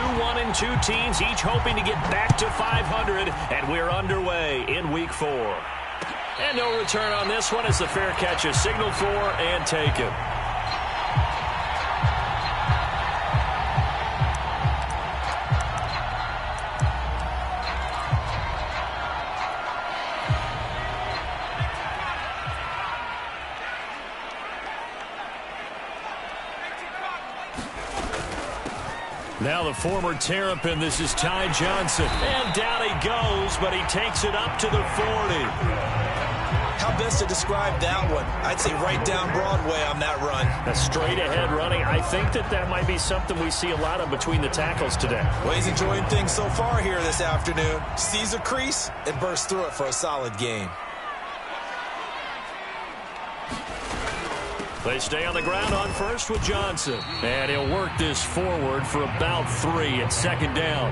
1-2 teams, each hoping to get back to 500, and we're underway in Week 4. And no return on this one as the fair catch is signaled for and taken. Now the former Terrapin, this is Ty Johnson. And down he goes, but he takes it up to the 40. How best to describe that one? I'd say right down Broadway on that run. A straight ahead running. I think that might be something we see a lot of between the tackles today. Well, he's enjoying things so far here this afternoon. Sees a crease and bursts through it for a solid game. They stay on the ground on first with Johnson. And he'll work this forward for about 3 at second down.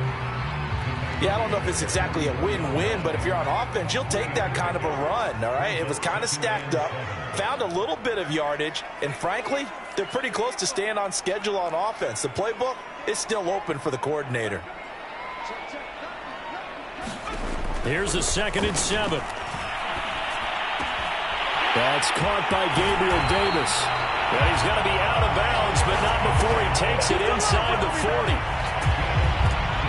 Yeah, I don't know if it's exactly a win-win, but if you're on offense, you'll take that kind of a run, all right? It was kind of stacked up, found a little bit of yardage, and frankly, they're pretty close to staying on schedule on offense. The playbook is still open for the coordinator. Here's a 2nd and 7. That's caught by Gabriel Davis. Well, he's going to be out of bounds, but not before he takes it inside the 40.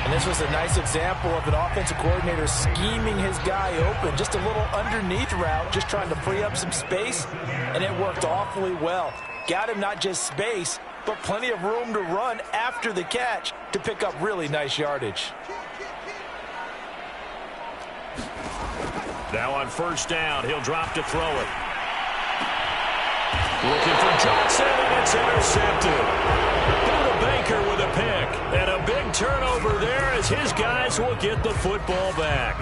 And this was a nice example of an offensive coordinator scheming his guy open. Just a little underneath route, just trying to free up some space, and it worked awfully well. Got him not just space, but plenty of room to run after the catch to pick up really nice yardage. Now on first down, he'll drop to throw it. Looking for Johnson, and it's intercepted. Buda Baker with a pick. And a big turnover there as his guys will get the football back.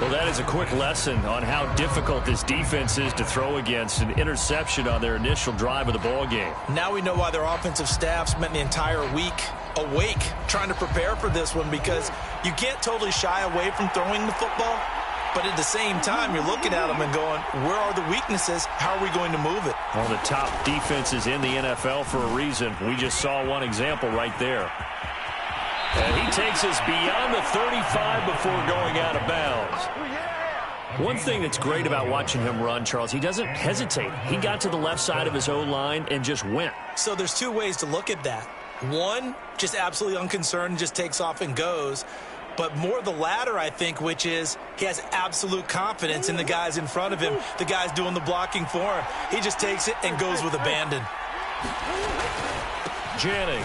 Well, that is a quick lesson on how difficult this defense is to throw against. An interception on their initial drive of the ball game. Now we know why their offensive staff spent the entire week awake trying to prepare for this one, because you can't totally shy away from throwing the football. But at the same time, you're looking at them and going, where are the weaknesses? How are we going to move it? One of the top defenses in the NFL for a reason. We just saw one example right there. And he takes us beyond the 35 before going out of bounds. One thing that's great about watching him run, Charles, he doesn't hesitate. He got to the left side of his O-line and just went. So there's two ways to look at that. One, just absolutely unconcerned, just takes off and goes. But more the latter, I think, which is he has absolute confidence in the guys in front of him, the guys doing the blocking for him. He just takes it and goes with abandon. Jennings.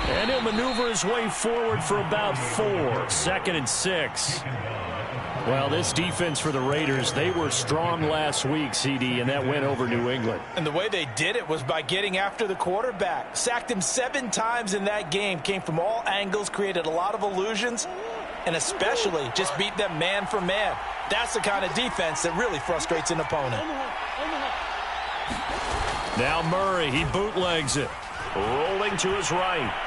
And he'll maneuver his way forward for about 4. 2nd and 6. Well, this defense for the Raiders, they were strong last week, CD, and that went over New England. And the way they did it was by getting after the quarterback. Sacked him 7 times in that game. Came from all angles, created a lot of illusions, and especially just beat them man for man. That's the kind of defense that really frustrates an opponent. Now Murray, he bootlegs it. Rolling to his right.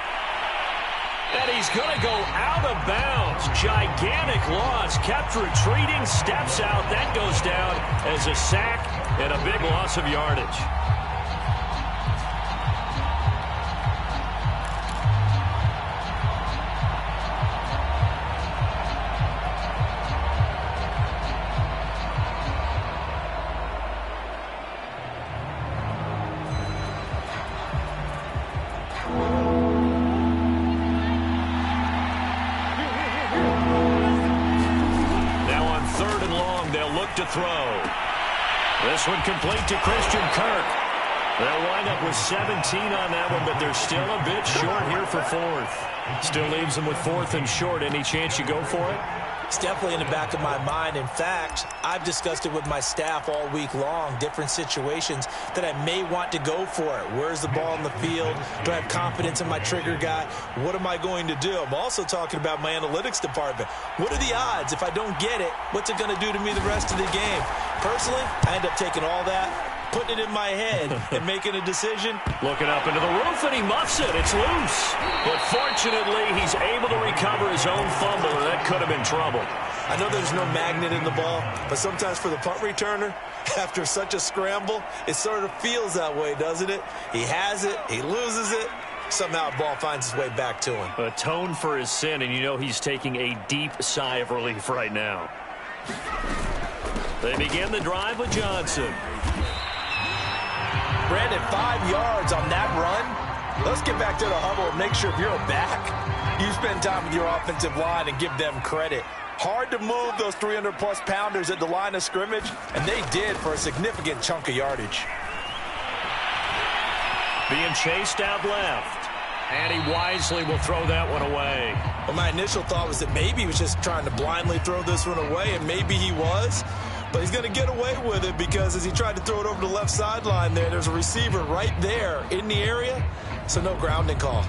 And he's going to go out of bounds. Gigantic loss. Kept retreating. Steps out. That goes down as a sack and a big loss of yardage. To throw. This one complete to Christian Kirk. They'll wind up with 17 on that one, but they're still a bit short here for 4th. Still leaves them with 4th and short. Any chance you go for it? It's definitely in the back of my mind. In fact, I've discussed it with my staff all week long, different situations that I may want to go for it. Where's the ball in the field? Do I have confidence in my trigger guy? What am I going to do? I'm also talking about my analytics department. What are the odds? If I don't get it, what's it going to do to me the rest of the game? Personally, I end up taking all that, putting it in my head, and making a decision. Looking up into the roof, and he muffs it. It's loose. But fortunately, he's able to recover his own fumble, and that could have been trouble. I know there's no magnet in the ball, but sometimes for the punt returner, after such a scramble, it sort of feels that way, doesn't it? He has it, he loses it, somehow the ball finds its way back to him. Atone for his sin, and you know he's taking a deep sigh of relief right now. They begin the drive with Johnson. Brandon, 5 yards on that run. Let's get back to the huddle and make sure if you're back, you spend time with your offensive line and give them credit. Hard to move those 300-plus pounders at the line of scrimmage, and they did for a significant chunk of yardage. Being chased out left, and he wisely will throw that one away. Well, my initial thought was that maybe he was just trying to blindly throw this one away, and maybe he was. But he's going to get away with it because as he tried to throw it over the left sideline there's a receiver right there in the area, so no grounding call.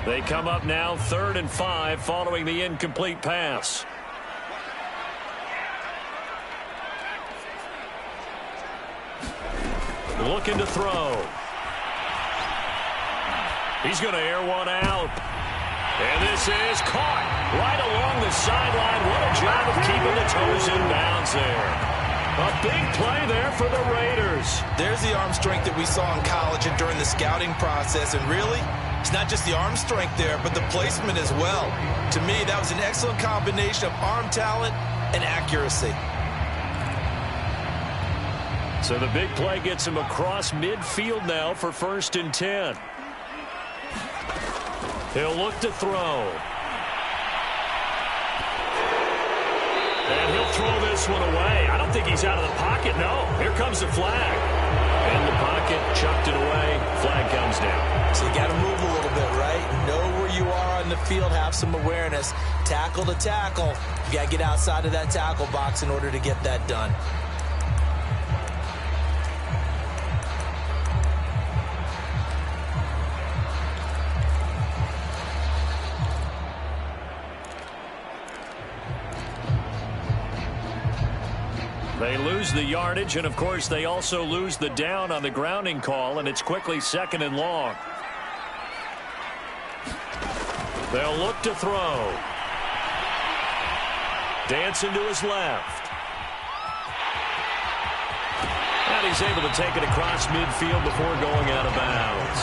They come up now 3rd and 5 following the incomplete pass. Looking to throw. He's going to air one out. And this is caught right along the sideline. What a job of keeping the toes in bounds there. A big play there for the Raiders. There's the arm strength that we saw in college and during the scouting process. And really, it's not just the arm strength there, but the placement as well. To me, that was an excellent combination of arm talent and accuracy. So the big play gets him across midfield now for 1st and 10. He'll look to throw. And he'll throw this one away. I don't think he's out of the pocket, no. Here comes the flag. In the pocket, chucked it away. Flag comes down. So you got to move a little bit, right? Know where you are on the field, have some awareness. Tackle to tackle. You got to get outside of that tackle box in order to get that done. They lose the yardage, and of course they also lose the down on the grounding call, and it's quickly 2nd and long. They'll look to throw. Dancing to his left. And he's able to take it across midfield before going out of bounds.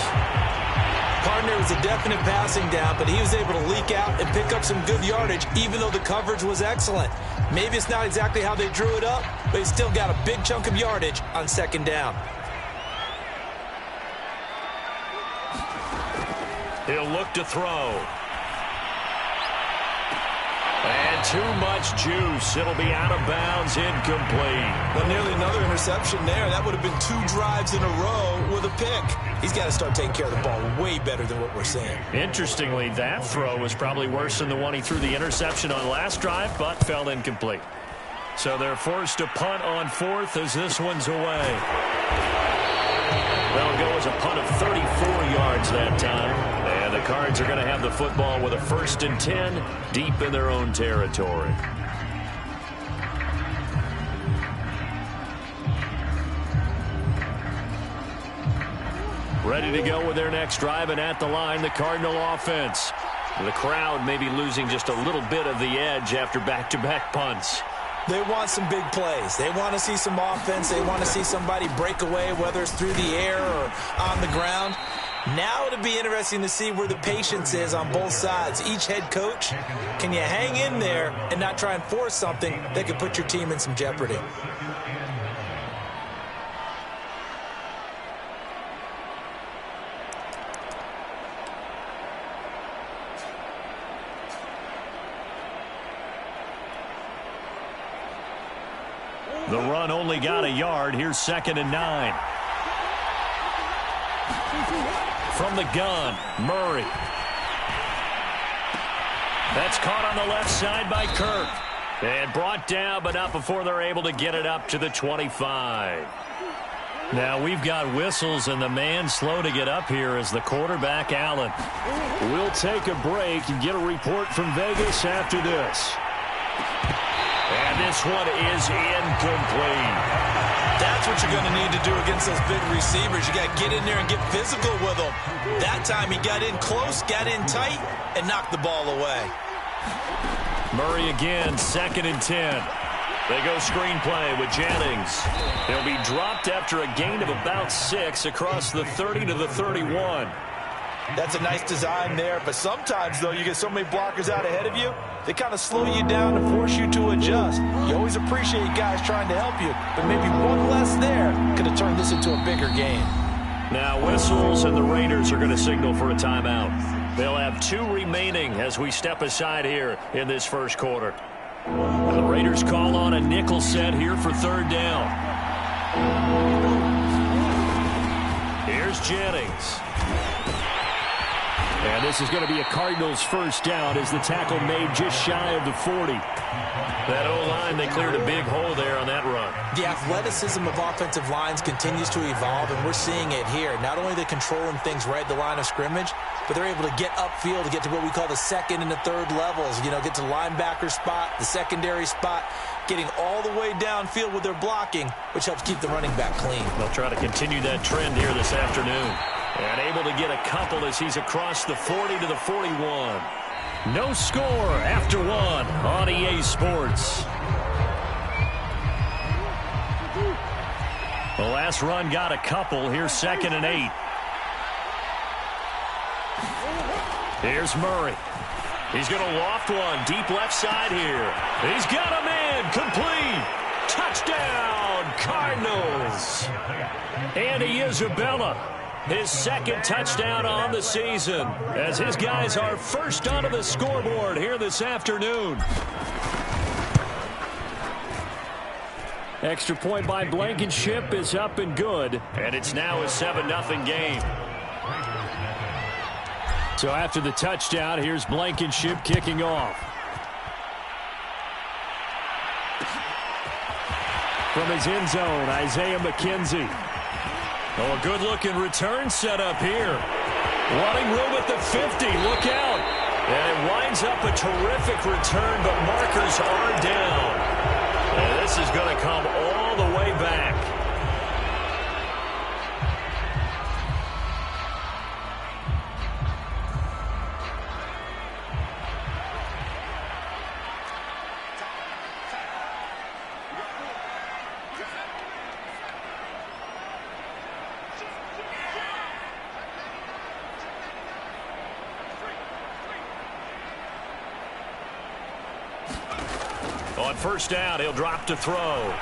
Partner was a definite passing down, but he was able to leak out and pick up some good yardage, even though the coverage was excellent. Maybe it's not exactly how they drew it up, but he still got a big chunk of yardage on 2nd down. He'll look to throw. And too much juice. It'll be out of bounds, incomplete. Well, nearly another interception there. That would have been 2 drives in a row with a pick. He's got to start taking care of the ball way better than what we're seeing. Interestingly, that throw was probably worse than the one he threw the interception on last drive, but fell incomplete. So they're forced to punt on 4th as this one's away. That'll go as a punt of 34 yards that time. And the Cards are going to have the football with a 1st and 10 deep in their own territory. Ready to go with their next drive, and at the line, the Cardinal offense. The crowd may be losing just a little bit of the edge after back-to-back punts. They want some big plays. They want to see some offense. They want to see somebody break away, whether it's through the air or on the ground. Now it'll be interesting to see where the patience is on both sides. Each head coach, can you hang in there and not try and force something that could put your team in some jeopardy? The run only got a yard. Here's 2nd and 9. From the gun, Murray. That's caught on the left side by Kirk. And brought down, but not before they're able to get it up to the 25. Now we've got whistles, and the man slow to get up here is the quarterback, Allen. We'll take a break and get a report from Vegas after this. And this one is incomplete. That's what you're going to need to do against those big receivers. You got to get in there and get physical with them. That time he got in close, got in tight, and knocked the ball away. Murray again, 2nd and 10. They go screenplay with Jennings. He'll be dropped after a gain of about 6 across the 30 to the 31. That's a nice design there, but sometimes, though, you get so many blockers out ahead of you, they kind of slow you down and force you to adjust. You always appreciate guys trying to help you, but maybe one less there could have turned this into a bigger game. Now whistles, and the Raiders are going to signal for a timeout. They'll have 2 remaining as we step aside here in this first quarter. And the Raiders call on a nickel set here for 3rd down. Here's Jennings. And this is going to be a Cardinals first down as the tackle made just shy of the 40. That O-line, they cleared a big hole there on that run. The athleticism of offensive lines continues to evolve, and we're seeing it here. Not only are they controlling things right at the line of scrimmage, but they're able to get upfield to get to what we call the 2nd and the 3rd levels. You know, get to the linebacker spot, the secondary spot, getting all the way downfield with their blocking, which helps keep the running back clean. They'll try to continue that trend here this afternoon. And able to get a couple as he's across the 40 to the 41. No score after 1 on EA Sports. The last run got a couple. Here's 2nd and 8. Here's Murray. He's going to loft one deep left side here. He's got a man complete. Touchdown, Cardinals. Andy Isabella. His 2nd touchdown on the season as his guys are first onto the scoreboard here this afternoon. Extra point by Blankenship is up and good, and it's now a 7-0 game. So after the touchdown, here's Blankenship kicking off. From his end zone, Isaiah McKenzie. Oh, a good-looking return set up here. Wanting room at the 50. Look out. And it winds up a terrific return, but markers are down. And this is going to come all the way back. On first down, he'll drop to throw.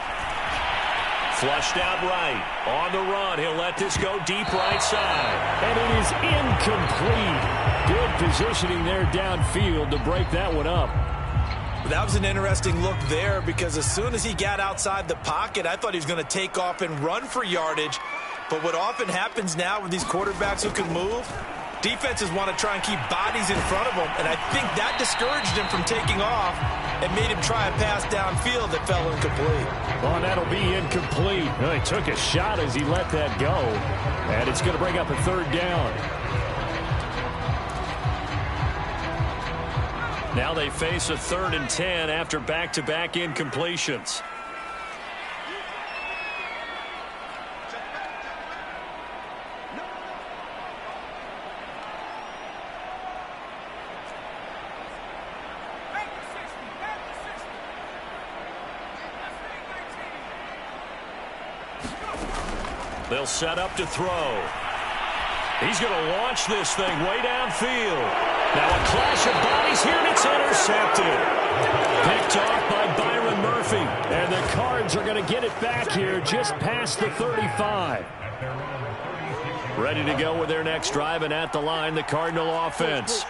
Flushed out right. On the run, he'll let this go deep right side. And it is incomplete. Good positioning there downfield to break that one up. That was an interesting look there because as soon as he got outside the pocket, I thought he was going to take off and run for yardage. But what often happens now with these quarterbacks who can move, defenses want to try and keep bodies in front of them, and I think that discouraged him from taking off and made him try a pass downfield that fell incomplete. Oh, and that'll be incomplete. Well, he took a shot as he let that go, and it's going to bring up a 3rd down. Now they face a 3rd and 10 after back-to-back incompletions. They'll set up to throw. He's going to launch this thing way downfield. Now a clash of bodies here, and it's intercepted. Picked off by Byron Murphy. And the Cards are going to get it back here just past the 35. Ready to go with their next drive, and at the line, the Cardinal offense.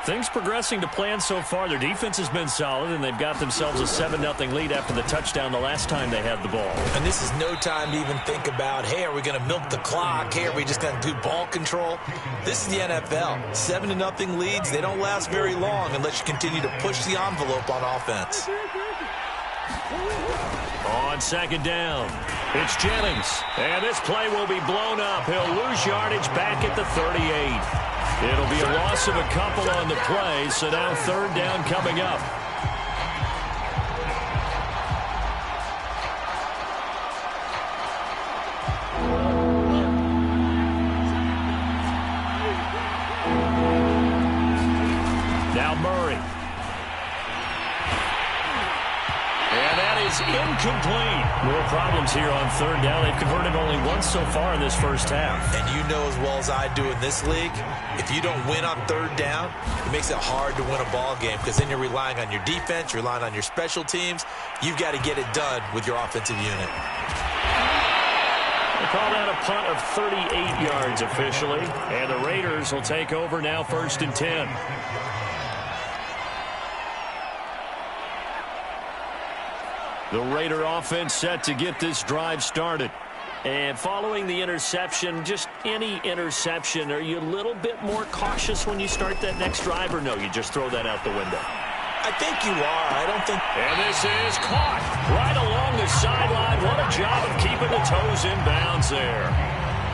Things progressing to plan so far. Their defense has been solid, and they've got themselves a 7-0 lead after the touchdown the last time they had the ball. And this is no time to even think about, hey, are we going to milk the clock? Hey, are we just going to do ball control? This is the NFL. 7-0 leads, they don't last very long unless you continue to push the envelope on offense. On 2nd down, it's Jennings. And this play will be blown up. He'll lose yardage back at the 38. It'll be a loss of a couple on the play, so now 3rd down coming up. Now Murray. And that is incomplete. More problems here on third down. They've converted only once so far in this first half. And you know as well as I do in this league, if you don't win on third down, it makes it hard to win a ball game because then you're relying on your defense, you're relying on your special teams. You've got to get it done with your offensive unit. They call that a punt of 38 yards officially. And the Raiders will take over now, 1st and 10. The Raider offense set to get this drive started. And following the interception, just any interception, are you a little bit more cautious when you start that next drive, or no, you just throw that out the window? I think you are. I don't think... And this is caught right along the sideline. What a job of keeping the toes in bounds there.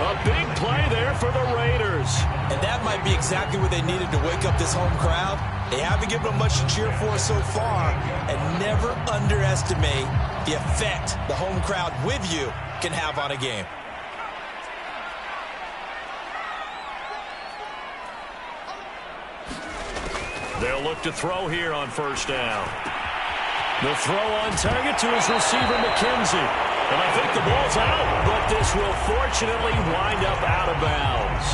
A big play there for the Raiders. And that might be exactly what they needed to wake up this home crowd. They haven't given them much to cheer for so far. And never underestimate the effect the home crowd with you can have on a game. They'll look to throw here on 1st down. The throw on target to his receiver, McKenzie. And I think the ball's out, but this will fortunately wind up out of bounds.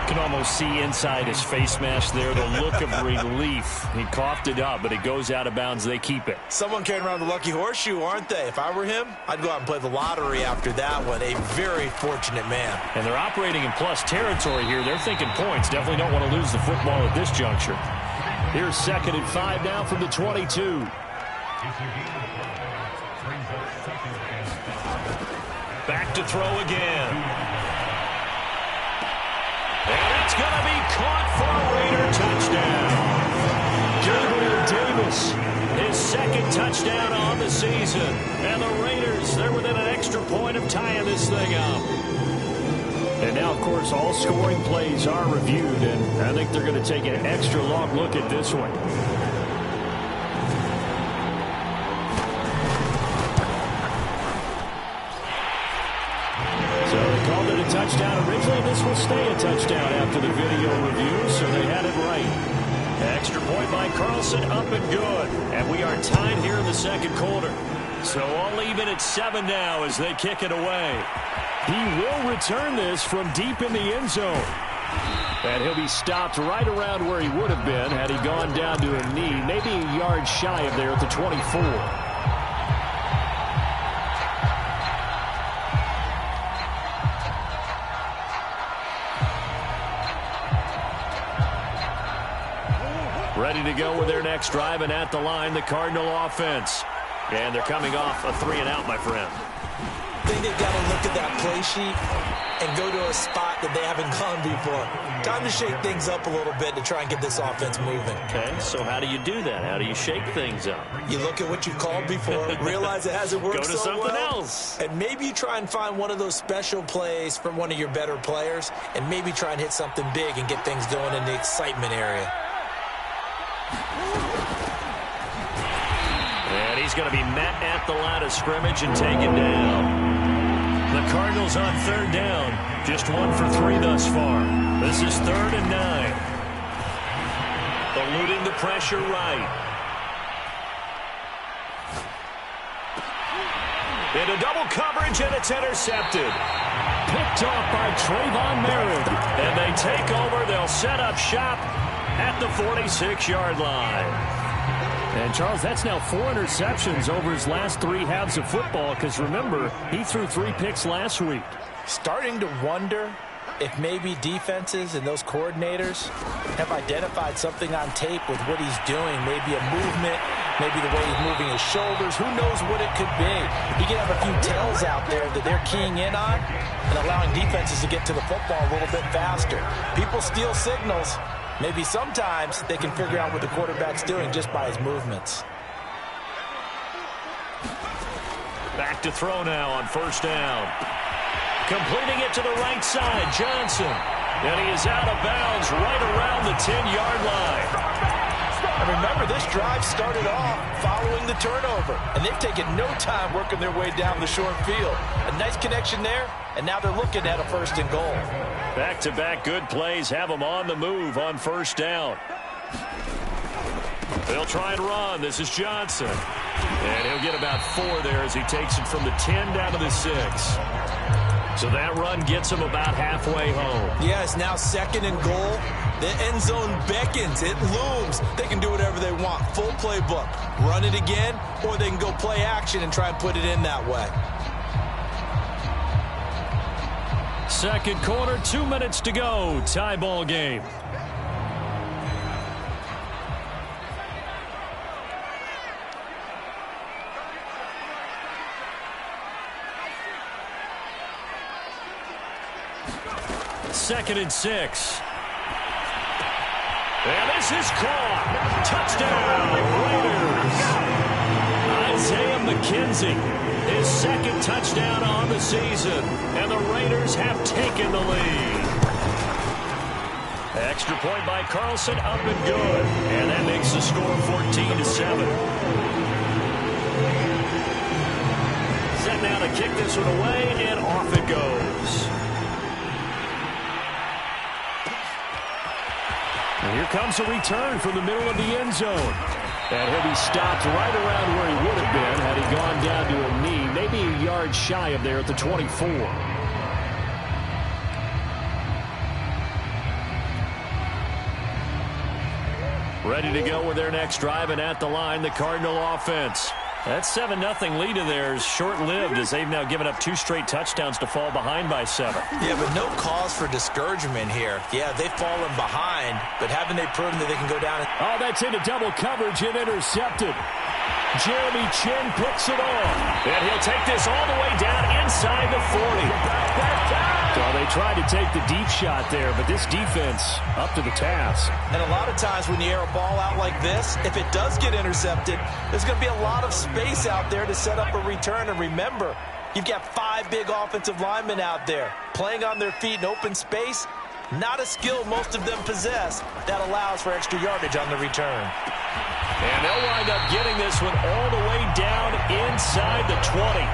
You can almost see inside his face mask there the look of relief. He coughed it up, but it goes out of bounds. They keep it. Someone carrying around the lucky horseshoe, aren't they? If I were him, I'd go out and play the lottery after that one. A very fortunate man. And they're operating in plus territory here. They're thinking points. Definitely don't want to lose the football at this juncture. Here's 2nd and 5 now from the 22. Back to throw again. And it's going to be caught for a Raider touchdown. Gabriel Davis, his 2nd touchdown on the season. And the Raiders, they're within an extra point of tying this thing up. And now, of course, all scoring plays are reviewed, and I think they're going to take an extra long look at this one. So they called it a touchdown originally. This will stay a touchdown after the video review, so they had it right. Extra point by Carlson, up and good. And we are tied here in the 2nd quarter. So all even at 7 now as they kick it away. He will return this from deep in the end zone. And he'll be stopped right around where he would have been had he gone down to a knee, maybe a yard shy of there at the 24. Ready to go with their next drive, and at the line, the Cardinal offense. And they're coming off a 3-and-out, my friend. I think they've got to look at that play sheet and go to a spot that they haven't gone before. Time to shake things up a little bit to try and get this offense moving. Okay, so how do you do that? How do you shake things up? You look at what you called before, realize it hasn't worked so well. Go to something else. And maybe you try and find one of those special plays from one of your better players, and maybe try and hit something big and get things going in the excitement area. And he's going to be met at the line of scrimmage and taken down. The Cardinals on 3rd down. Just 1 for 3 thus far. This is 3rd and 9. Eluding the pressure right. Into double coverage, and it's intercepted. Picked off by Trayvon Merritt. And they take over. They'll set up shop at the 46-yard line. And, Charles, that's now 4 interceptions over his last 3 halves of football, because, remember, he threw 3 picks last week. Starting to wonder if maybe defenses and those coordinators have identified something on tape with what he's doing, maybe a movement, maybe the way he's moving his shoulders. Who knows what it could be? He could have a few tells out there that they're keying in on and allowing defenses to get to the football a little bit faster. People steal signals. Maybe sometimes they can figure out what the quarterback's doing just by his movements. Back to throw now on 1st down. Completing it to the right side, Johnson. And he is out of bounds right around the 10-yard line. And remember, this drive started off following the turnover. And they've taken no time working their way down the short field. A nice connection there, and now they're looking at a 1st and goal. Back-to-back good plays have them on the move on 1st down. They'll try and run. This is Johnson. And he'll get about 4 there as he takes it from the 10 down to the 6. So that run gets him about halfway home. Yeah, it's now 2nd and goal. The end zone beckons. It looms. They can do whatever they want. Full playbook. Run it again, or they can go play action and try and put it in that way. Second quarter, 2 minutes to go. Tie ball game. Second and 6. And this is caught. Touchdown, Raiders. Isaiah McKenzie, his 2nd touchdown on the season. And the Raiders have taken the lead. Extra point by Carlson, up and good. And that makes the score 14-7. Set now to kick this one away, and off it goes. And here comes a return from the middle of the end zone. And he'll be stopped right around where he would have been had he gone down to a knee, maybe a yard shy of there at the 24. Ready to go with their next drive, and at the line, the Cardinal offense. That 7-0 lead of theirs short-lived as they've now given up 2 straight touchdowns to fall behind by 7. Yeah, but no cause for discouragement here. Yeah, they've fallen behind, but haven't they proven that they can go down? Oh, that's into double coverage and intercepted. Jeremy Chin picks it off. And he'll take this all the way down inside the 40. So they tried to take the deep shot there, but this defense up to the task. And a lot of times when you air a ball out like this, if it does get intercepted, there's going to be a lot of space out there to set up a return. And remember, you've got 5 big offensive linemen out there playing on their feet in open space. Not a skill most of them possess that allows for extra yardage on the return. And they'll wind up getting this one all the way down inside the 20.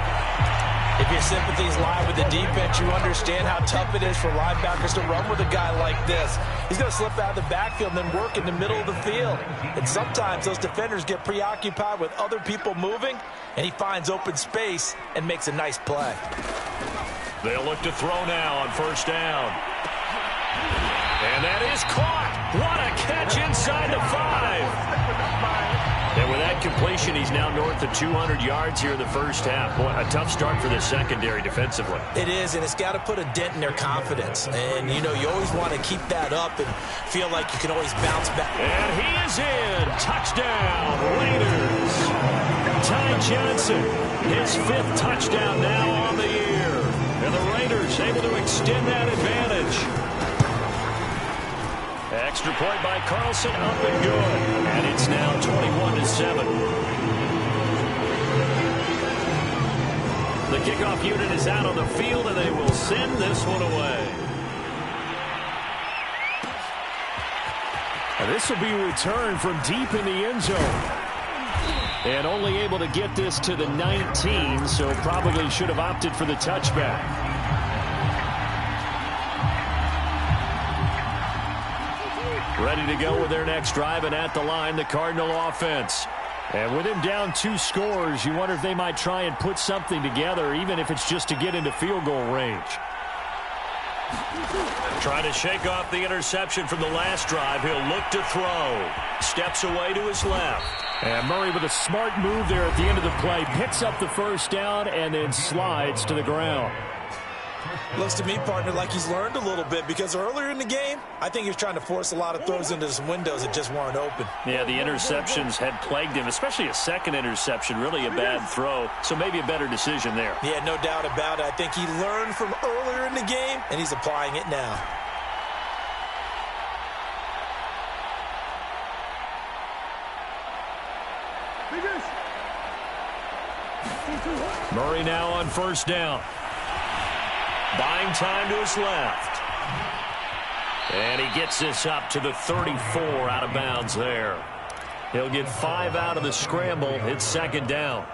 If your sympathies lie with the defense, you understand how tough it is for linebackers to run with a guy like this. He's going to slip out of the backfield and then work in the middle of the field. And sometimes those defenders get preoccupied with other people moving, and he finds open space and makes a nice play. They'll look to throw now on 1st down. And that is caught. What a catch inside the 5. And with that completion, he's now north of 200 yards here in the first half. Boy, a tough start for the secondary defensively. It is, and it's got to put a dent in their confidence. And, you know, you always want to keep that up and feel like you can always bounce back. And he is in. Touchdown, Raiders. Ty Johnson, his 5th touchdown now on the year. And the Raiders able to extend that advantage. Extra point by Carlson, up and good. And it's now 21-7. The kickoff unit is out on the field, and they will send this one away. And this will be returned from deep in the end zone. And only able to get this to the 19, so probably should have opted for the touchback. Ready to go with their next drive, and at the line, the Cardinal offense. And with him down 2 scores, you wonder if they might try and put something together, even if it's just to get into field goal range. Trying to shake off the interception from the last drive. He'll look to throw. Steps away to his left. And Murray with a smart move there at the end of the play. Picks up the 1st down and then slides to the ground. Looks to me, partner, like he's learned a little bit, because earlier in the game, I think he was trying to force a lot of throws into some windows that just weren't open. Yeah, the interceptions had plagued him, especially a 2nd interception, really a bad throw, so maybe a better decision there. Yeah, no doubt about it. I think he learned from earlier in the game, and he's applying it now. Murray now on 1st down. Buying time to his left. And he gets this up to the 34 out of bounds there. He'll get 5 out of the scramble. It's 2nd down.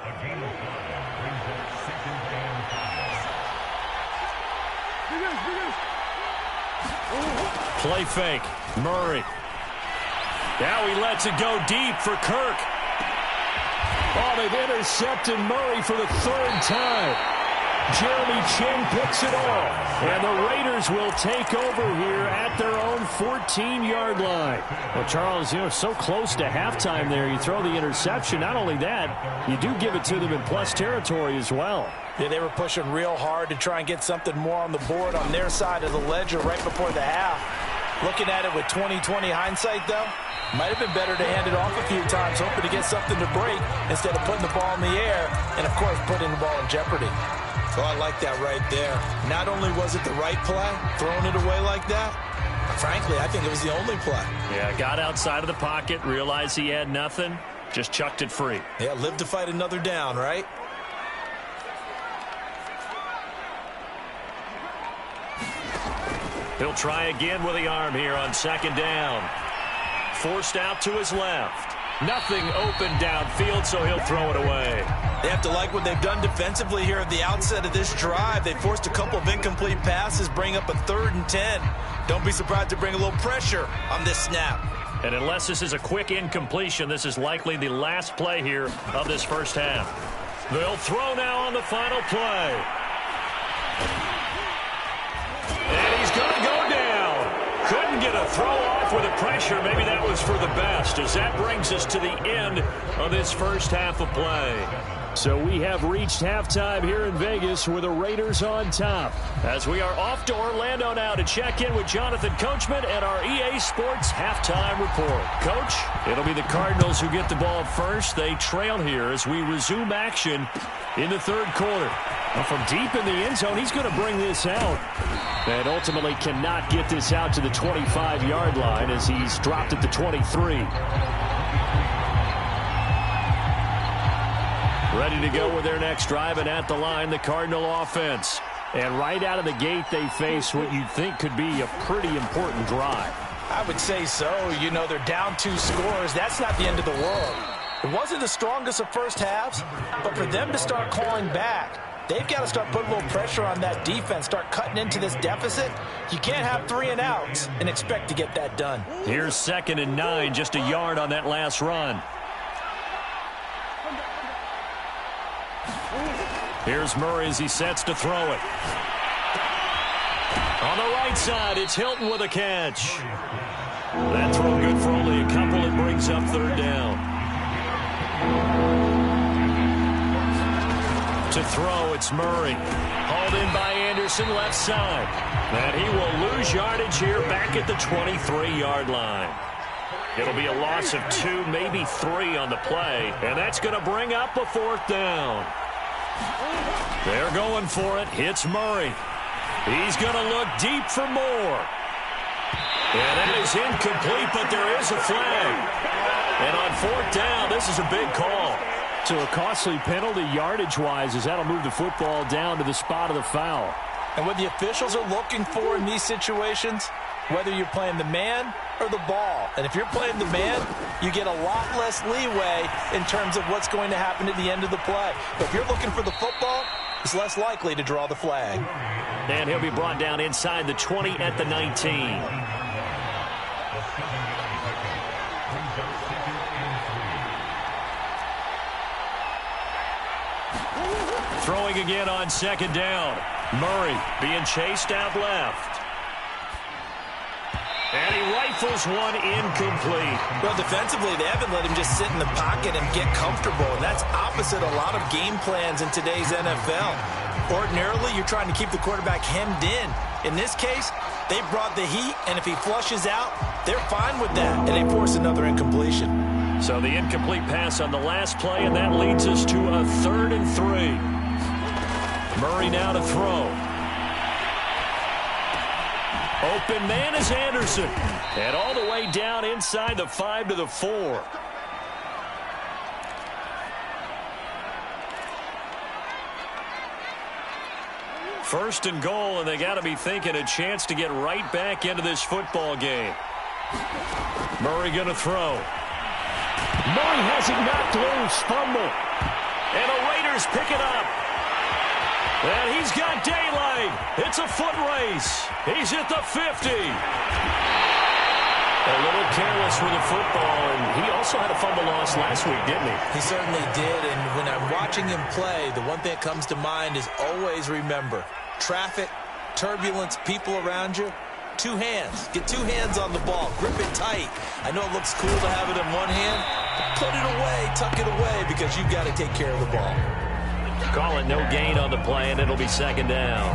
Play fake. Murray. Now he lets it go deep for Kirk. Oh, they've intercepted Murray for the third time. Jeremy Chin picks it off. And the Raiders will take over here at their own 14-yard line. Well, Charles, so close to halftime there. You throw the interception. Not only that, you do give it to them in plus territory as well. Yeah, they were pushing real hard to try and get something more on the board on their side of the ledger right before the half. Looking at it with 20/20 hindsight, though, might have been better to hand it off a few times, hoping to get something to break instead of putting the ball in the air and, of course, putting the ball in jeopardy. So I like that right there. Not only was it the right play, throwing it away like that, frankly, I think it was the only play. Yeah, got outside of the pocket, realized he had nothing, just chucked it free. Yeah, live to fight another down, right? He'll try again with the arm here on second down. Forced out to his left. Nothing open downfield, so he'll throw it away. They have to like what they've done defensively here at the outset of this drive. They forced a couple of incomplete passes, bring up a 3rd and 10. Don't be surprised to bring a little pressure on this snap. And unless this is a quick incompletion, this is likely the last play here of this first half. They'll throw now on the final play. And he's going to go down. Couldn't get a throw off with the pressure. Maybe that was for the best, as that brings us to the end of this first half of play. So we have reached halftime here in Vegas with the Raiders on top. As we are off to Orlando now to check in with Jonathan Coachman and our EA Sports halftime report. Coach, it'll be the Cardinals who get the ball first. They trail here as we resume action in the third quarter. Well, from deep in the end zone, he's going to bring this out. And ultimately cannot get this out to the 25-yard line as he's dropped at the 23. Ready to go with their next drive, and at the line, the Cardinal offense. And right out of the gate, they face what you'd think could be a pretty important drive. I would say so. They're down 2 scores. That's not the end of the world. It wasn't the strongest of first halves, but for them to start calling back, they've got to start putting a little pressure on that defense, start cutting into this deficit. You can't have 3 and outs and expect to get that done. Here's 2nd and 9, just a yard on that last run. Here's Murray as he sets to throw it. On the right side, it's Hilton with a catch. That throw good for only a couple. It brings up 3rd down. To throw, it's Murray. Hauled in by Anderson, left side. And he will lose yardage here back at the 23-yard line. It'll be a loss of 2, maybe 3 on the play. And that's going to bring up a 4th down. They're going for it. Hits Murray. He's going to look deep for more. And that is incomplete, but there is a flag. And on 4th down, this is a big call. So a costly penalty yardage-wise, as that'll move the football down to the spot of the foul. And what the officials are looking for in these situations, whether you're playing the man or the ball. And if you're playing the man, you get a lot less leeway in terms of what's going to happen at the end of the play. But if you're looking for the football, it's less likely to draw the flag. And he'll be brought down inside the 20 at the 19. Throwing again on 2nd down. Murray being chased out left. And he rifles one incomplete. Well, defensively, they haven't let him just sit in the pocket and get comfortable. And that's opposite a lot of game plans in today's NFL. Ordinarily, you're trying to keep the quarterback hemmed in. In this case, they brought the heat, and if he flushes out, they're fine with that, and they force another incompletion. So the incomplete pass on the last play, and that leads us to a 3rd and 3. Murray now to throw. Open man is Anderson. And all the way down inside the 5 to the 4. First and goal, and they got to be thinking a chance to get right back into this football game. Murray going to throw. Murray has it knocked loose. Fumble. And the Raiders pick it up. And he's got daylight. It's a foot race. He's at the 50. A little careless with the football, and he also had a fumble loss last week, didn't he? He certainly did, and when I'm watching him play, the one thing that comes to mind is always remember, traffic, turbulence, people around you, two hands. Get two hands on the ball. Grip it tight. I know it looks cool to have it in one hand, but put it away, tuck it away, because you've got to take care of the ball. Call it no gain on the play, and it'll be second down.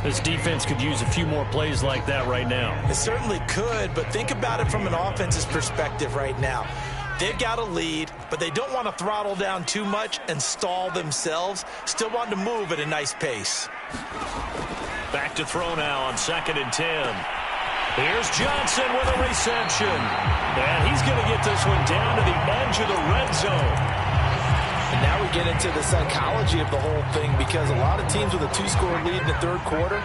This defense could use a few more plays like that right now. It certainly could, but think about it from an offense's perspective right now. They've got a lead, but they don't want to throttle down too much and stall themselves. Still want to move at a nice pace. Back to throw now on 2nd and 10. Here's Johnson with a reception. And he's going to get this one down to the edge of the red zone. And now we get into the psychology of the whole thing, because a lot of teams with a 2-score lead in the third quarter,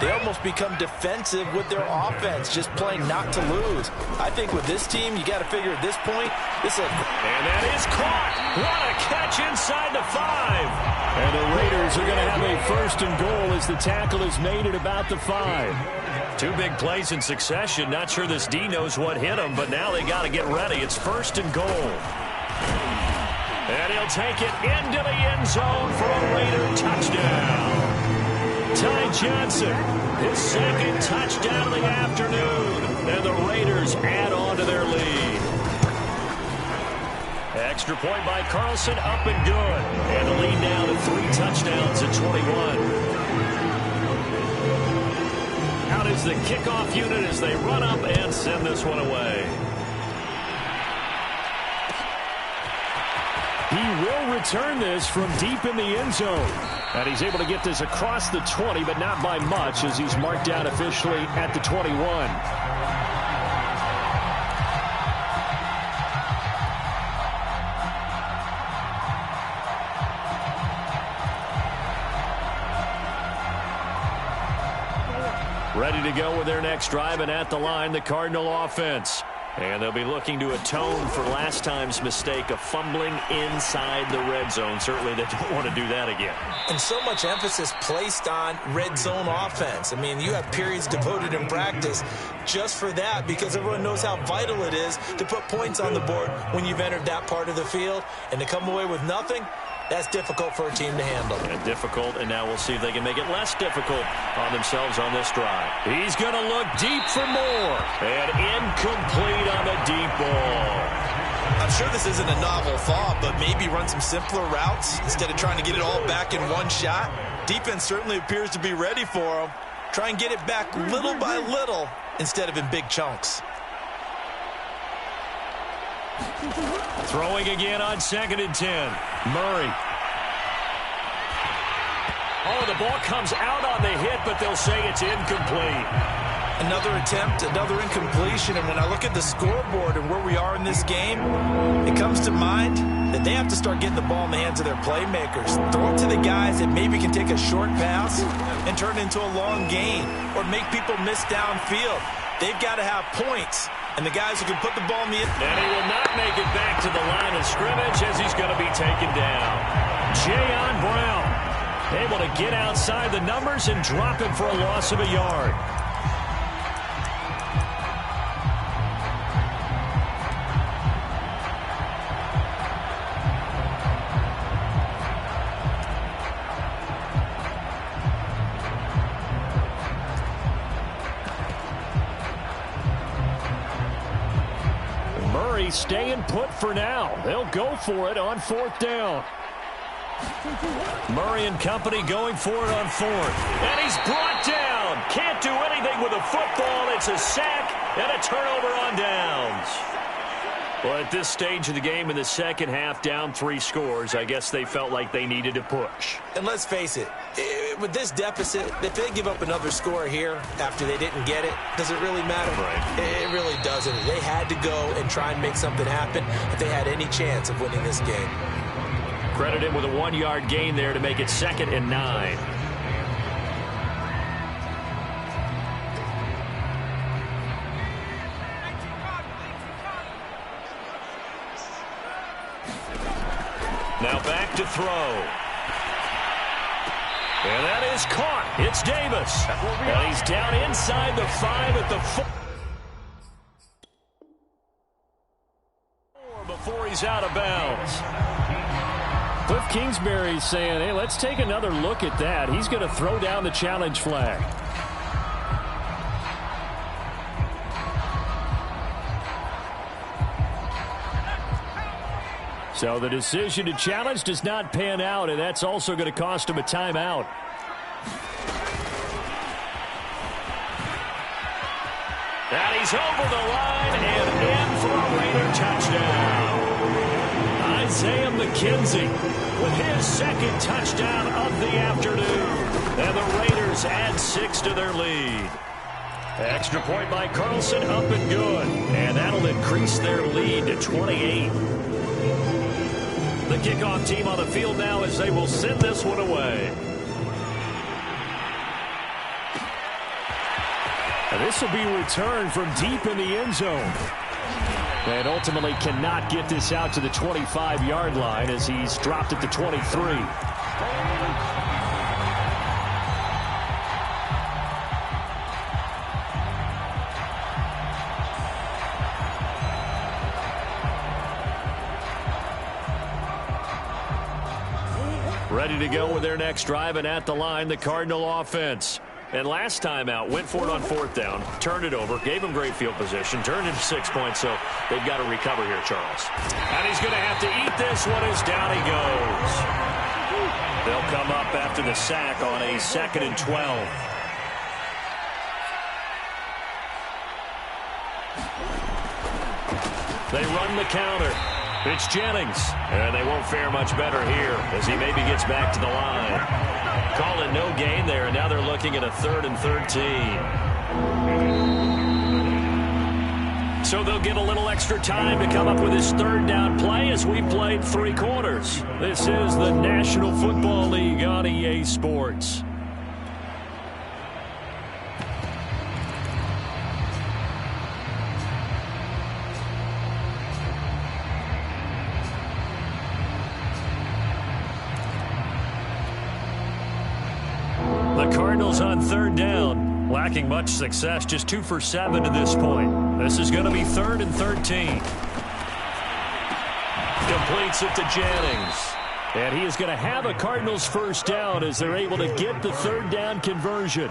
they almost become defensive with their offense, just playing not to lose. I think with this team, you got to figure at this point, this is and that is caught. What a catch inside the 5. And the Raiders are going to have a 1st and goal as the tackle is made at about the 5. Two big plays in succession. Not sure this D knows what hit him, but now they got to get ready. It's 1st and goal. And he'll take it into the end zone for a Raider touchdown. Ty Johnson, his 2nd touchdown of the afternoon. And the Raiders add on to their lead. Extra point by Carlson, up and good. And the lead now to 3 touchdowns at 21. Out is the kickoff unit as they run up and send this one away. He will return this from deep in the end zone. And he's able to get this across the 20, but not by much, as he's marked down officially at the 21. Ready to go with their next drive, and at the line, the Cardinal offense. And they'll be looking to atone for last time's mistake of fumbling inside the red zone. Certainly they don't want to do that again. And so much emphasis placed on red zone offense. I mean, you have periods devoted in practice just for that, because everyone knows how vital it is to put points on the board when you've entered that part of the field. And to come away with nothing, that's difficult for a team to handle. And difficult, and now we'll see if they can make it less difficult on themselves on this drive. He's going to look deep for more. And incomplete on the deep ball. I'm sure this isn't a novel thought, but maybe run some simpler routes instead of trying to get it all back in one shot. Defense certainly appears to be ready for him. Try and get it back little by little instead of in big chunks. Throwing again on 2nd and 10. Murray. Oh, the ball comes out on the hit, but they'll say it's incomplete. Another attempt, another incompletion, and when I look at the scoreboard and where we are in this game, it comes to mind that they have to start getting the ball in the hands of their playmakers. Throw it to the guys that maybe can take a short pass and turn it into a long gain, or make people miss downfield. They've got to have points. And the guys who can put the ball in the... And he will not make it back to the line of scrimmage as he's going to be taken down. Jayon Brown able to get outside the numbers and drop him for a loss of a yard. Murray staying put for now. They'll go for it on 4th down. Murray and company going for it on 4th. And he's brought down. Can't do anything with a football. It's a sack and a turnover on downs. Well, at this stage of the game in the second half, down 3 scores, I guess they felt like they needed to push. And let's face it, with this deficit, if they give up another score here after they didn't get it, does it really matter? Right. It really doesn't. They had to go and try and make something happen if they had any chance of winning this game. Credit him with a 1-yard gain there to make it 2nd and 9. Now back to throw. And that is caught. It's Davis. And he's down inside the 5 at the 4. he's out of bounds. Cliff Kingsbury's saying, hey, let's take another look at that. He's going to throw down the challenge flag. So the decision to challenge does not pan out, and that's also going to cost him a timeout. And he's over the line and in for a Raider touchdown. Isaiah McKenzie with his second touchdown of the afternoon. And the Raiders add 6 to their lead. Extra point by Carlson, up and good. And that'll increase their lead to 28. The kickoff team on the field now as they will send this one away. And this will be returned from deep in the end zone. And ultimately cannot get this out to the 25-yard line as he's dropped at the 23. Ready to go with their next drive, and at the line, the Cardinal offense. And last time out, went for it on 4th down, turned it over, gave him great field position, turned it 6 points, so they've got to recover here, Charles. And he's going to have to eat this one as down he goes. They'll come up after the sack on a 2nd and 12. They run the counter. It's Jennings, and they won't fare much better here as he maybe gets back to the line. Call it no gain there, and now they're looking at a 3rd and 13. So they'll get a little extra time to come up with his 3rd down play as we played 3 quarters. This is the National Football League on EA Sports. Cardinals on 3rd down, lacking much success, just 2 for 7 to this point. This is going to be 3rd and 13. Completes it to Jennings. And he is going to have a Cardinals 1st down as they're able to get the 3rd down conversion.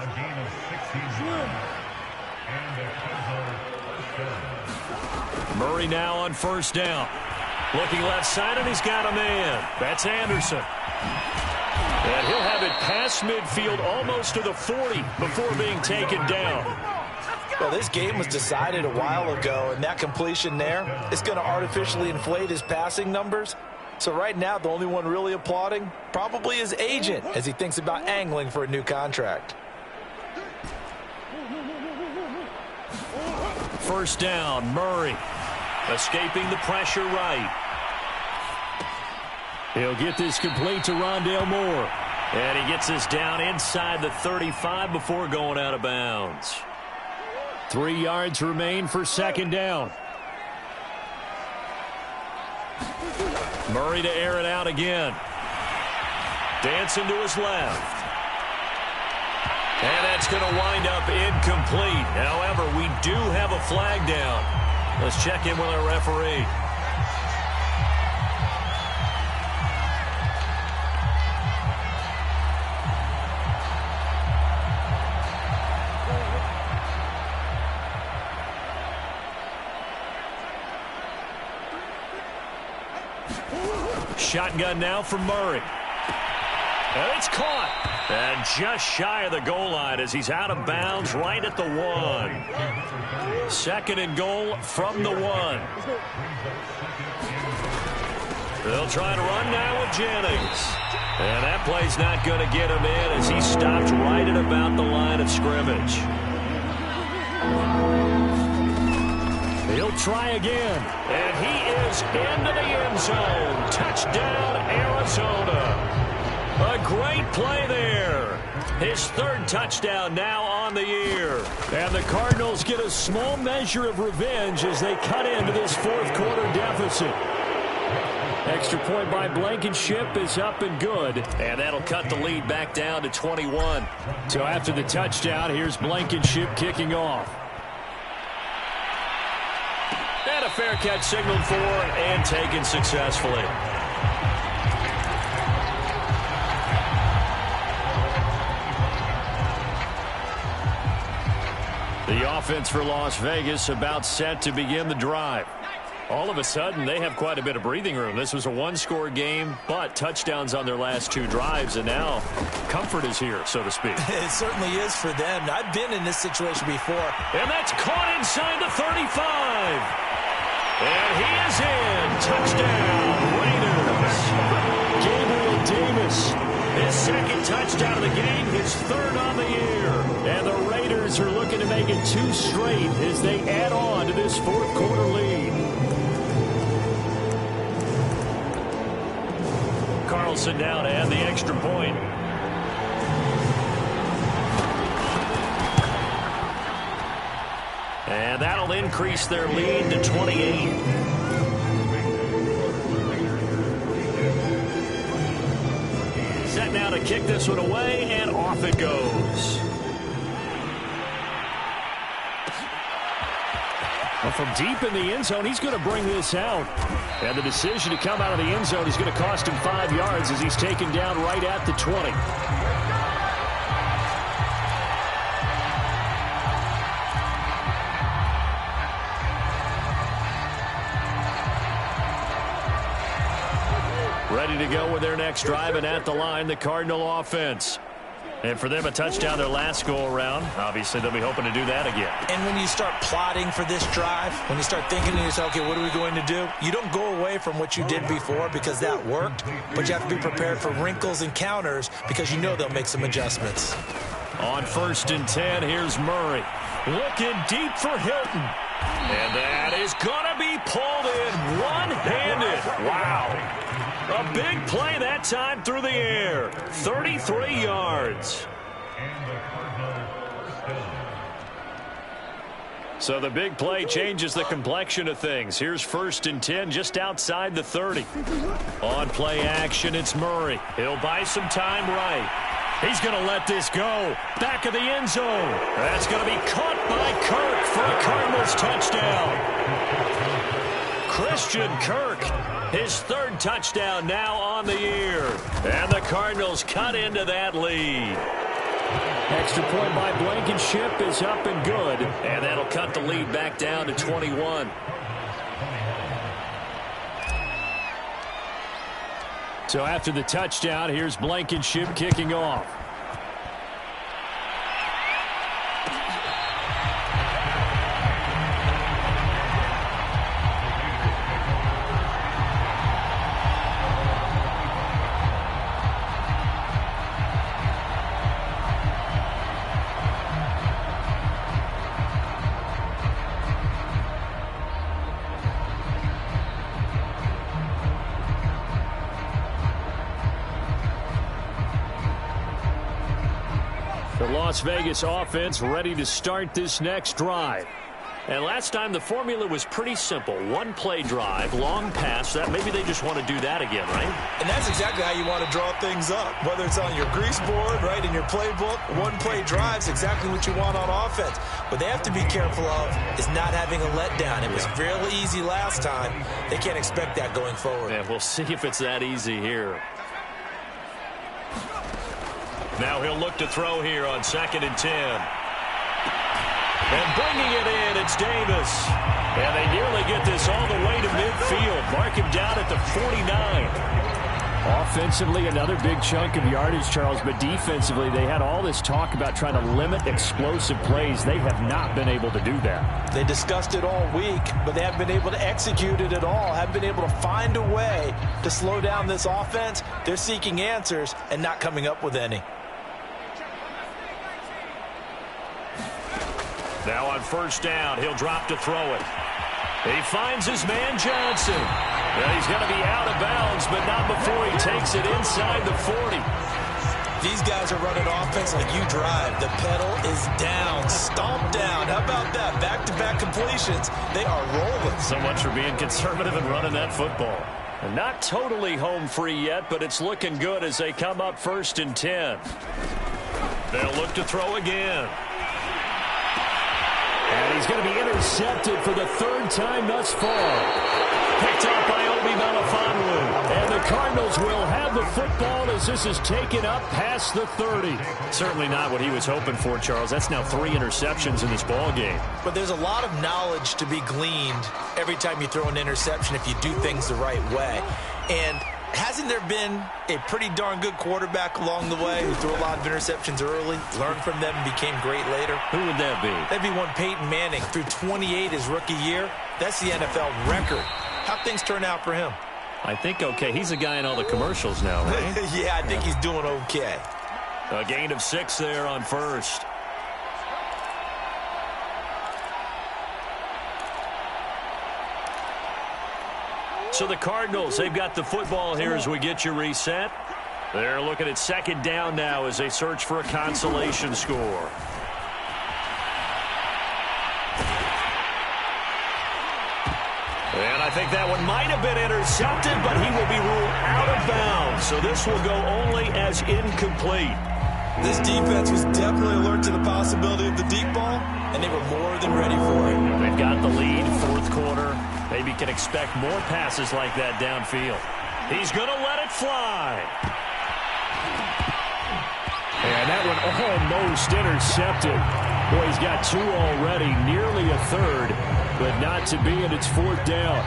Murray now on 1st down. Looking left side, and he's got a man. That's Anderson. And he'll have it past midfield almost to the 40 before being taken down. Well, this game was decided a while ago, and that completion there is going to artificially inflate his passing numbers. So right now, the only one really applauding probably his agent as he thinks about angling for a new contract. 1st down, Murray. Escaping the pressure right. He'll get this complete to Rondale Moore. And he gets this down inside the 35 before going out of bounds. 3 yards remain for 2nd down. Murray to air it out again. Dancing to his left. And that's going to wind up incomplete. However, we do have a flag down. Let's check in with our referee. Shotgun now from Murray. And it's caught. And just shy of the goal line as he's out of bounds right at the 1. 2nd and goal from the 1. They'll try to run now with Jennings. And that play's not going to get him in as he stopped right at about the line of scrimmage. He'll try again. And he is into the end zone. Touchdown, Arizona. A great play there. His 3rd touchdown now on the year. And the Cardinals get a small measure of revenge as they cut into this 4th quarter deficit. Extra point by Blankenship is up and good. And that'll cut the lead back down to 21. So after the touchdown, here's Blankenship kicking off. And a fair catch signaled for and taken successfully. The offense for Las Vegas about set to begin the drive. All of a sudden, they have quite a bit of breathing room. This was a one-score game, but touchdowns on their last 2 drives, and now comfort is here, so to speak. It certainly is for them. I've been in this situation before. And that's caught inside the 35. And he is in. Touchdown, Raiders. Gabriel Davis, his second touchdown of the game, his 3rd on the year. And the Raiders are looking to make it 2 straight as they add on to this 4th quarter lead. Carlson now to add the extra point. And that'll increase their lead to 28. Set now to kick this one away, and off it goes. Well, from deep in the end zone, he's going to bring this out. And the decision to come out of the end zone is going to cost him 5 yards as he's taken down right at the 20. Ready to go with their next drive, and at the line, the Cardinal offense. And for them, a touchdown their last go-around. Obviously, they'll be hoping to do that again. And when you start plotting for this drive, when you start thinking to yourself, okay, what are we going to do? You don't go away from what you did before because that worked, but you have to be prepared for wrinkles and counters because you know they'll make some adjustments. On 1st and 10, here's Murray. Looking deep for Hilton. And that is going to be pulled in one-handed. Wow. A big play that time through the air. 33 yards. So the big play changes the complexion of things. Here's 1st and 10 just outside the 30. On play action, it's Murray. He'll buy some time right. He's going to let this go. Back of the end zone. That's going to be caught by Kirk for a Cardinals touchdown. Christian Kirk, his 3rd touchdown now on the year. And the Cardinals cut into that lead. Extra point by Blankenship is up and good. And that'll cut the lead back down to 21. So after the touchdown, here's Blankenship kicking off. The Las Vegas offense ready to start this next drive. And last time the formula was pretty simple. 1-play drive, long pass. That maybe they just want to do that again, right? And that's exactly how you want to draw things up. Whether it's on your grease board, right, in your playbook, 1-play drive's exactly what you want on offense. What they have to be careful of is not having a letdown. It was really easy last time. They can't expect that going forward. And we'll see if it's that easy here. Now he'll look to throw here on 2nd and 10. And bringing it in, it's Davis. And they nearly get this all the way to midfield. Mark him down at the 49. Offensively, another big chunk of yardage, Charles, but defensively, they had all this talk about trying to limit explosive plays. They have not been able to do that. They discussed it all week, but they haven't been able to execute it at all, haven't been able to find a way to slow down this offense. They're seeking answers and not coming up with any. Now on 1st down, he'll drop to throw it. He finds his man Johnson. And he's going to be out of bounds, but not before he takes it inside the 40. These guys are running offense like you drive. The pedal is down, stomp down. How about that? Back-to-back completions. They are rolling. So much for being conservative and running that football. And not totally home free yet, but it's looking good as they come up 1st and 10. They'll look to throw again. And he's going to be intercepted for the third time thus far. Picked up by Obi Melifonwu. And the Cardinals will have the football as this is taken up past the 30. Certainly not what he was hoping for, Charles. That's now 3 interceptions in this ball game. But there's a lot of knowledge to be gleaned every time you throw an interception if you do things the right way. And hasn't there been a pretty darn good quarterback along the way who threw a lot of interceptions early, learned from them, and became great later? Who would that be? That'd be one Peyton Manning. Threw 28 his rookie year. That's the NFL record. How'd things turn out for him? I think okay. He's a guy in all the commercials now, right? Yeah, I think he's doing okay. A gain of 6 there on first. So the Cardinals, they've got the football here as we get you reset. They're looking at second down now as they search for a consolation score. And I think that one might have been intercepted, but he will be ruled out of bounds. So this will go only as incomplete. This defense was definitely alert to the possibility of the deep ball, and they were more than ready for it. They've got the lead, fourth quarter. Maybe can expect more passes like that downfield. He's going to let it fly. And that one almost intercepted. Boy, he's got 2 already, nearly a third, but not to be, and it's 4th down.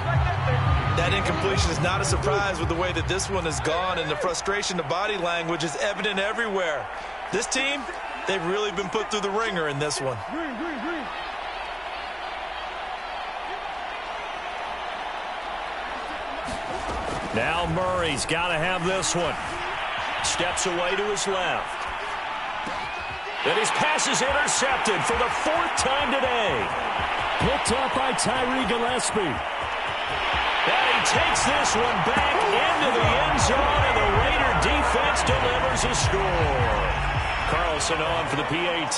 That incompletion is not a surprise with the way that this one has gone, and the frustration, the body language is evident everywhere. This team, they've really been put through the ringer in this one. Now Murray's got to have this one. Steps away to his left. And his pass is intercepted for the 4th time today. Picked up by Tyree Gillespie. And he takes this one back into the end zone, and the Raider defense delivers a score. Carlson on for the PAT.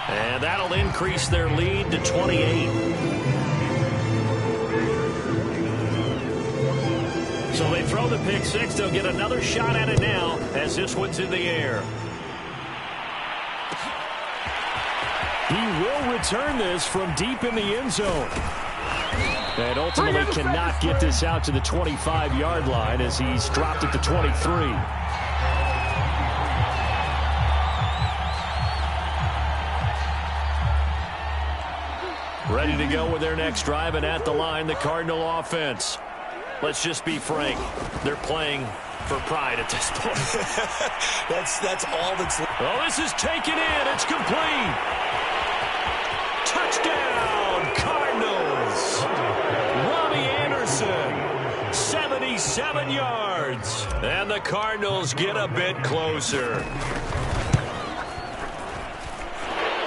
And that'll increase their lead to 28. So they throw the pick 6. They'll get another shot at it now as this one's in the air. He will return this from deep in the end zone. And ultimately cannot get this out to the 25-yard line as he's dropped at the 23. Ready to go with their next drive, and at the line, the Cardinal offense. Let's just be frank. They're playing for pride at this point. That's all that's... Oh, this is taken in. It's complete. Touchdown, Cardinals. Robbie Anderson, 77 yards. And the Cardinals get a bit closer.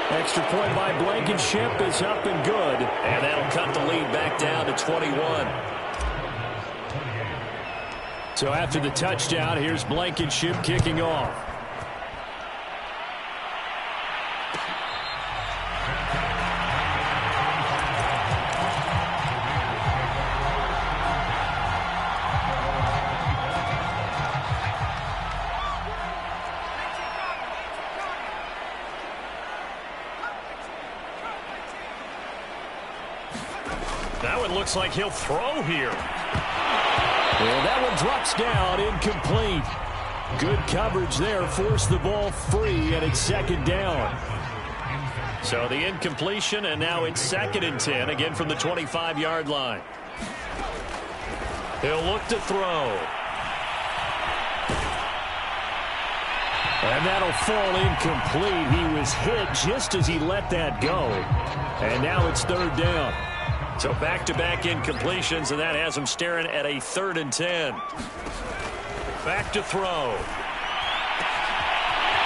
Extra point by Blankenship is up and good. And that'll cut the lead back down to 21. So after the touchdown, here's Blankenship kicking off. That one looks like he'll throw here. And that one drops down, incomplete. Good coverage there, forced the ball free, and it's second down. So the incompletion, and now it's 2nd and 10, again from the 25-yard line. He'll look to throw. And that'll fall incomplete. He was hit just as he let that go. And now it's 3rd down. So back-to-back incompletions, and that has him staring at a 3rd and 10. Back to throw.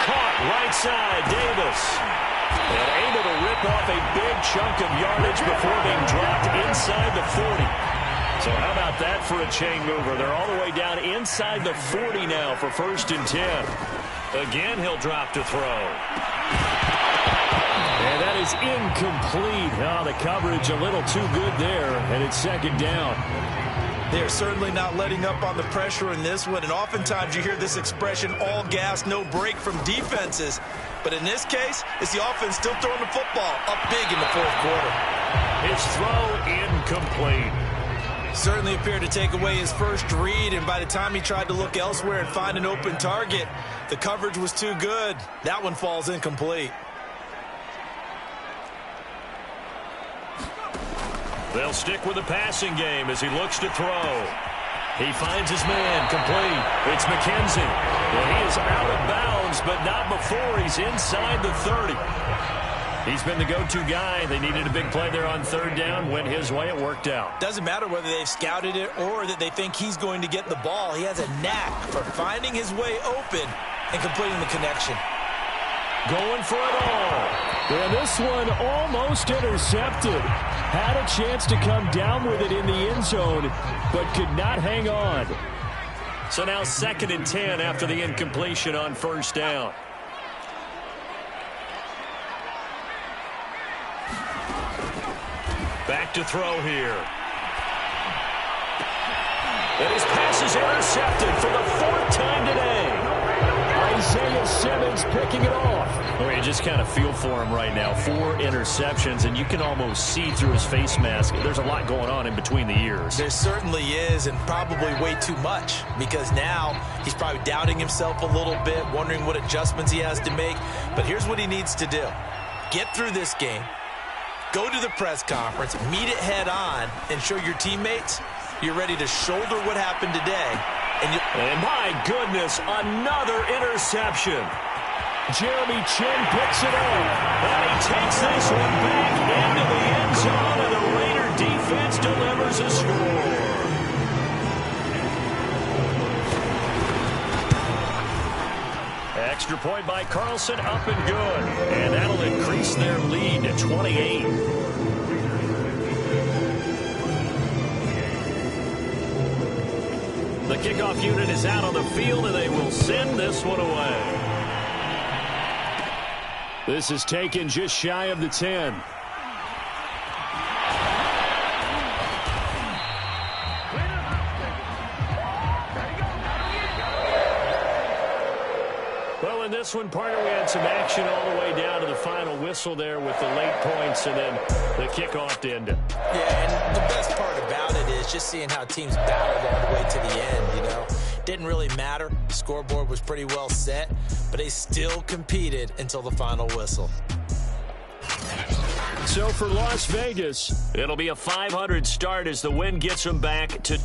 Caught right side, Davis. And able to rip off a big chunk of yardage before being dropped inside the 40. So how about that for a chain mover? They're all the way down inside the 40 now for 1st and 10. Again, he'll drop to throw. And that is incomplete. Oh, the coverage a little too good there, and it's 2nd down. They're certainly not letting up on the pressure in this one, and oftentimes you hear this expression, all gas, no break from defenses. But in this case, it's the offense still throwing the football up big in the fourth quarter. His throw incomplete. Certainly appeared to take away his first read, and by the time he tried to look elsewhere and find an open target, the coverage was too good. That one falls incomplete. They'll stick with the passing game as he looks to throw. He finds his man, complete. It's McKenzie. Well, he is out of bounds, but not before he's inside the 30. He's been the go-to guy. They needed a big play there on third down. Went his way. It worked out. Doesn't matter whether they've scouted it or that they think he's going to get the ball. He has a knack for finding his way open and completing the connection. Going for it all. And this one almost intercepted. Had a chance to come down with it in the end zone, but could not hang on. So now 2nd and 10 after the incompletion on first down. Back to throw here. And his pass is intercepted for the 4th time today. Isaiah Simmons picking it off. Well, you just kind of feel for him right now. 4 interceptions, and you can almost see through his face mask. There's a lot going on in between the ears. There certainly is, and probably way too much, because now he's probably doubting himself a little bit, wondering what adjustments he has to make. But here's what he needs to do. Get through this game, go to the press conference, meet it head on, and show your teammates you're ready to shoulder what happened today. And my goodness, another interception. Jeremy Chin picks it up. And he takes this one back into the end zone, and the Raider defense delivers a score. Extra point by Carlson, up and good. And that'll increase their lead to 28. The kickoff unit is out on the field, and they will send this one away. This is taken just shy of the 10. Well, in this one, partner, we had some action all the way down to the final whistle there with the late points and then the kickoff to end it. Yeah, and the best part about it is just seeing how teams battled all the way to the end, you know. Didn't really matter. The scoreboard was pretty well set, but they still competed until the final whistle. So for Las Vegas, it'll be a 500 start as the win gets them back to